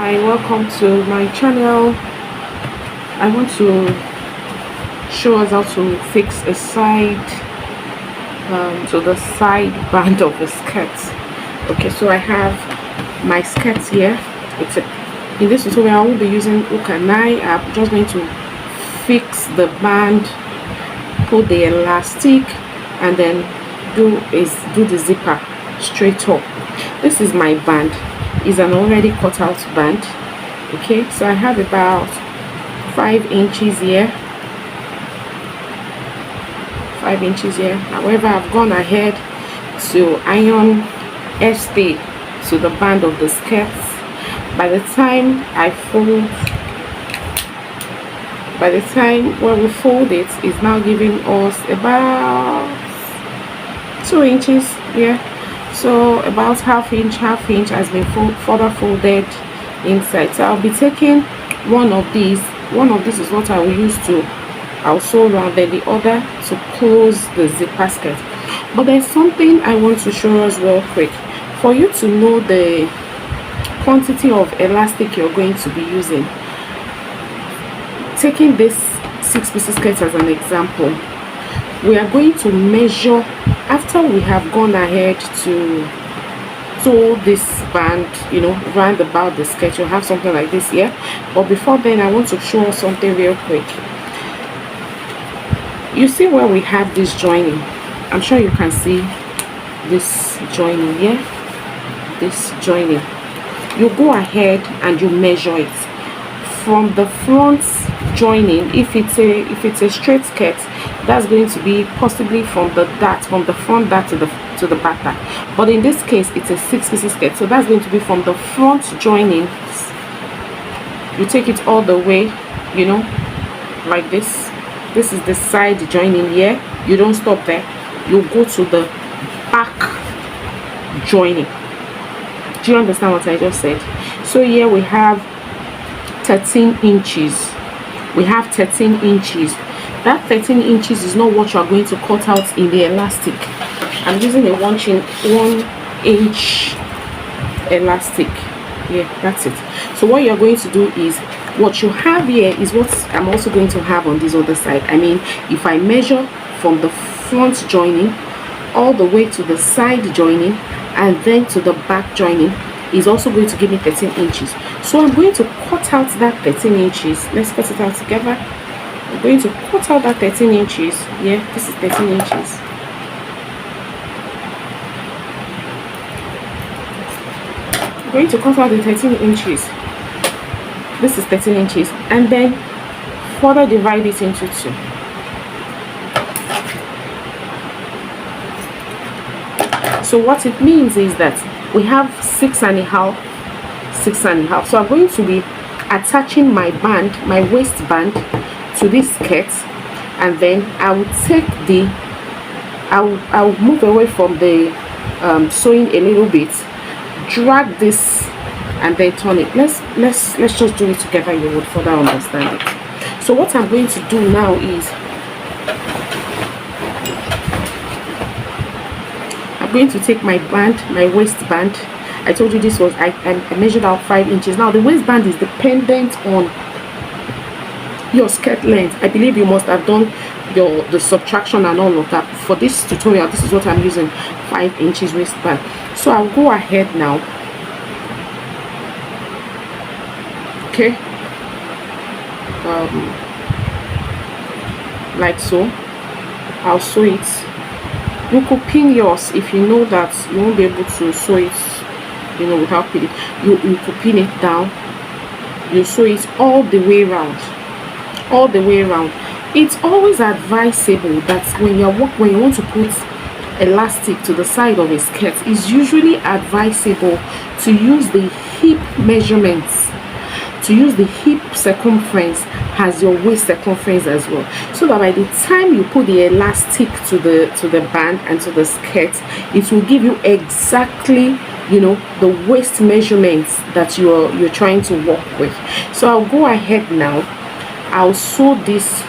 Hi, welcome to my channel. I want to show us how to fix a side to the side band of the skirt. Okay, so I have my skirt here. In this tutorial I will be using hook and eye. I'm just going to fix the band, put the elastic, and then do the zipper straight up. This is my band. Is an already cut out band. Okay, so I have about 5 inches here. 5 inches here. However, I've gone ahead to iron stay to the band of the skirts. By the time when we fold it, it's now giving us about 2 inches here. So about half inch has been further folded inside. So I'll be taking one of these is what I will use to sew around, then the other to close the zipper skirt. But there's something I want to show us real quick. For you to know the quantity of elastic you're going to be using, taking this 6-piece skirt as an example, we are going to measure after we have gone ahead to sew this band, round about the skirt. You'll have something like this here. But before then, I want to show us something real quick. You see where we have this joining? I'm sure you can see this joining here. This joining. You go ahead and you measure it from the front joining. If it's a straight skirt, that's going to be possibly from the front dart to the back dart. But in this case, it's a 6-piece skirt, so that's going to be from the front joining. You take it all the way, like this. This is the side joining here. You don't stop there. You go to the back joining. Do you understand what I just said? So here we have 13 inches. We have 13 inches. That 13 inches is not what you are going to cut out in the elastic. I'm using a 1 inch elastic. Yeah, that's it. So what you're going to do is, what you have here is what I'm also going to have on this other side. I mean, if I measure from the front joining all the way to the side joining and then to the back joining, is also going to give me 13 inches. So I'm going to cut out that 13 inches. Let's cut it out together. I'm going to cut out that 13 inches. Yeah, this is 13 inches. I'm going to cut out the 13 inches. This is 13 inches, and then further divide it into 2. So what it means is that we have 6.5. So I'm going to be attaching my band, my waistband, to this skirt, and then I will take I'll move away from the sewing a little bit, drag this, and then turn it. Let's just do it together. You would further understand it. So what I'm going to do now is I'm going to take my band, my waistband. I told you this was I measured out 5 inches. Now the waistband is dependent on your skirt length. I believe you must have done the subtraction and all of that. For this tutorial, this is what I'm using, 5 inches waistband. So I'll go ahead now. Okay, like so. I'll sew it. You could pin yours if you know that you won't be able to sew it, without pinning. You could pin it down. You sew it all the way around. It's always advisable that when you want to put elastic to the side of a skirt, it's usually advisable to use the hip measurements, to use the hip circumference as your waist circumference as well, so that by the time you put the elastic to the band and to the skirt, it will give you exactly the waist measurements that you're trying to work with. So I'll go ahead now. I'll sew this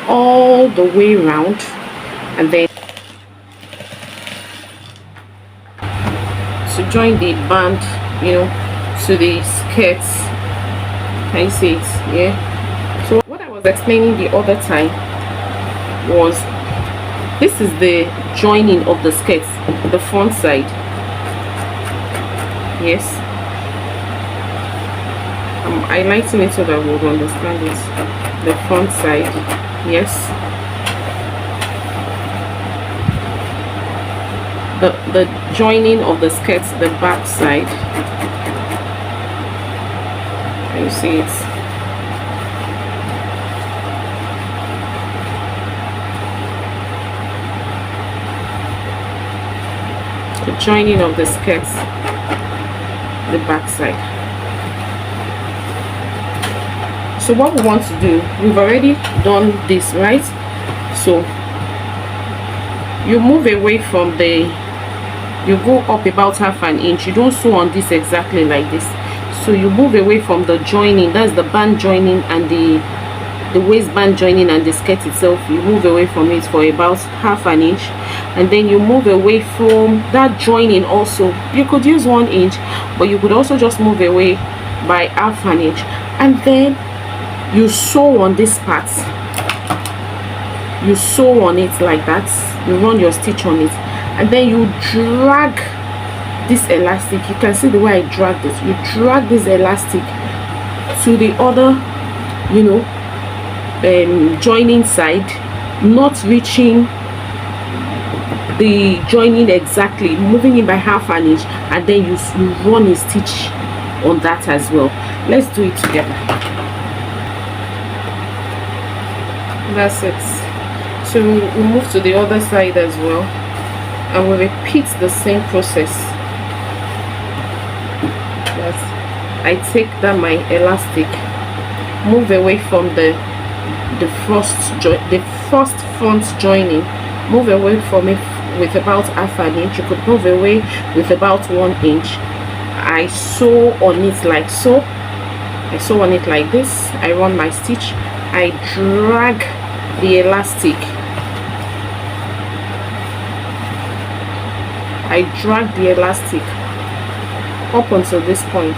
all the way around, and then to join the band to the skirts. Can you see it? Yeah. So what I was explaining the other time was, this is the joining of the skirts, the front side. Yes, I'm highlighting it so that we would understand it. The front side. Yes, the joining of the skirts, the back side. Can you see it? The joining of the skirts, the back side. So what we want to do, we've already done this, right? So you move away from the, you go up about half an inch. You don't sew on this exactly like this. So you move away from the joining, that's the band joining and the waistband joining and the skirt itself. You move away from it for about half an inch, and then you move away from that joining also. You could use 1 inch, but you could also just move away by half an inch, and then you sew on this part. You sew on it like that. You run your stitch on it, and then you drag this elastic. You can see the way I drag this. You drag this elastic to the other, you know, joining side, not reaching the joining exactly, moving it by half an inch, and then you run a stitch on that as well. Let's do it together. That's it. So we move to the other side as well, and we repeat the same process. I take that my elastic, move away from the first front joining, move away from it with about half an inch. You could move away with about 1 inch. I sew on it like so. I sew on it like this. I run my stitch. I drag the elastic. I drag the elastic up until this point,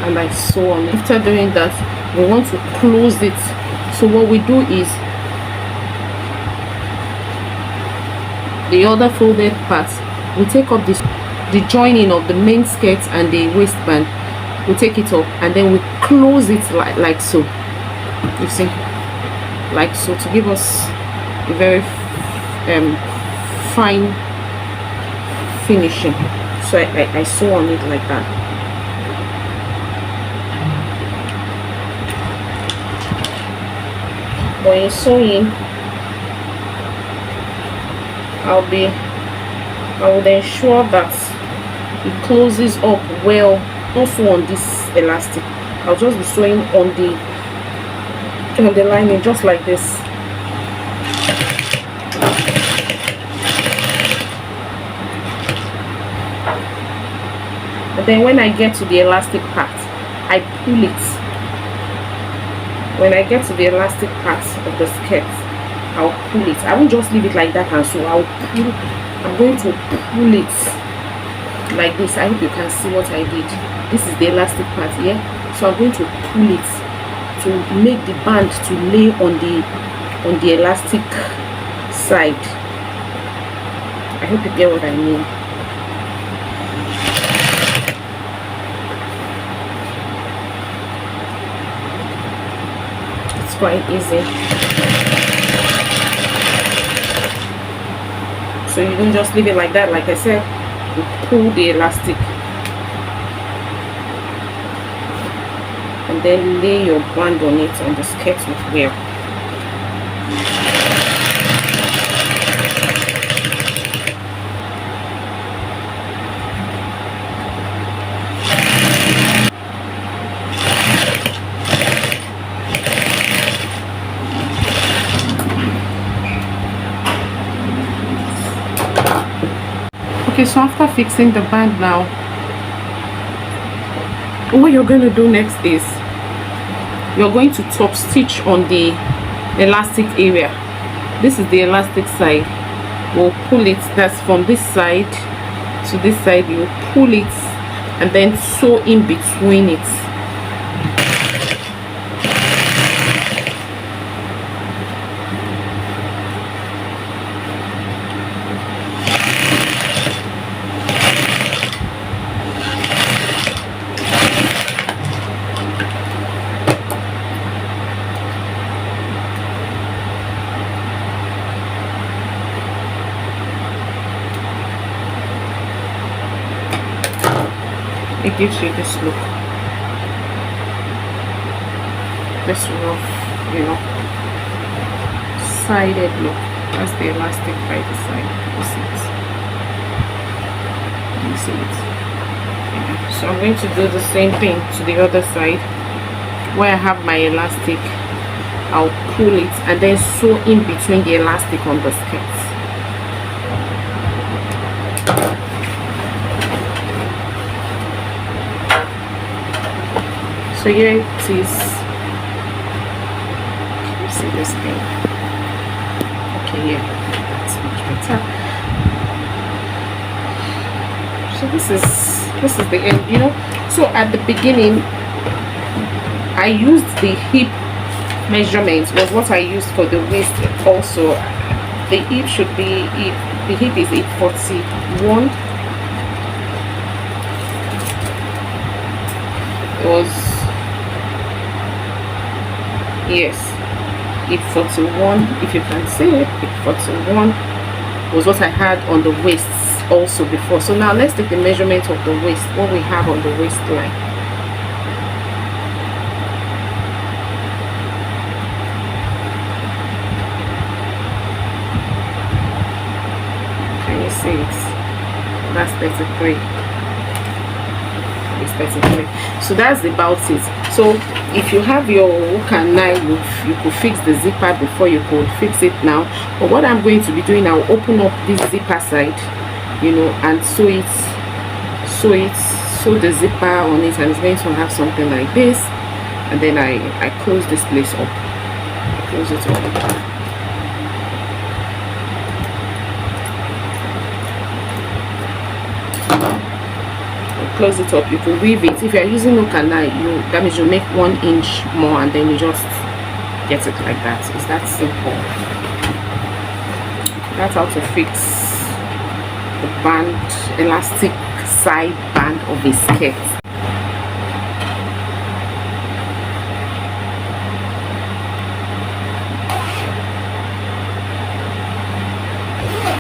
and I sew on it. After doing that, we want to close it. So what we do is, the other folded parts, we take up the joining of the main skirt and the waistband. We take it up, and then we close it like so. You see, like so, to give us a very fine finishing. So I sew on it like that. When you're sewing, I would ensure that it closes up well. Also on this elastic, I'll just be sewing on the lining just like this. And then when I get to the elastic part, I pull it. When I get to the elastic part of the skirt, I'll pull it. I won't just leave it like that, and so I'm going to pull it like this. I hope you can see what I did. This is the elastic part here, so I'm going to pull it to make the band to lay on the elastic side. I hope you get what I mean. It's quite easy. So you don't just leave it like that. Like I said, you pull the elastic and then lay your band on it on the skirt well. Okay, so after fixing the band now, what you're going to do next is you're going to top stitch on the elastic area. This is the elastic side. We'll pull it, that's from this side to this side. You pull it and then sew in between it. It gives you this look, this rough, you know, sided look. That's the elastic by the side. You see it? Yeah. So I'm going to do the same thing to the other side. Where I have my elastic, I'll pull it and then sew in between the elastic on the skirt. So here it is. Can you see this thing? Okay, yeah, that's much better. So this is the end, you know. So at the beginning, I used the hip measurements, was what I used for the waist. Also, the hip should be, the hip is 41. It was, yes, 41, if you can see it. 41 was what I had on the waist also before. So now let's take the measurement of the waist, what we have on the waistline. Can you see it? That's 33. It's 33. So that's about it. So if you have your hook and eye, you could fix the zipper before you could fix it now. But what I'm going to be doing, I'll open up this zipper side, you know, and sew the zipper on it, and it's going to have something like this. And then I close this place up, close it up. Close it up. You can weave it. If you're using hook and eye, that means you make 1 inch more, and then you just get it like that. It's that simple. That's how to fix the band, elastic side band of a skirt.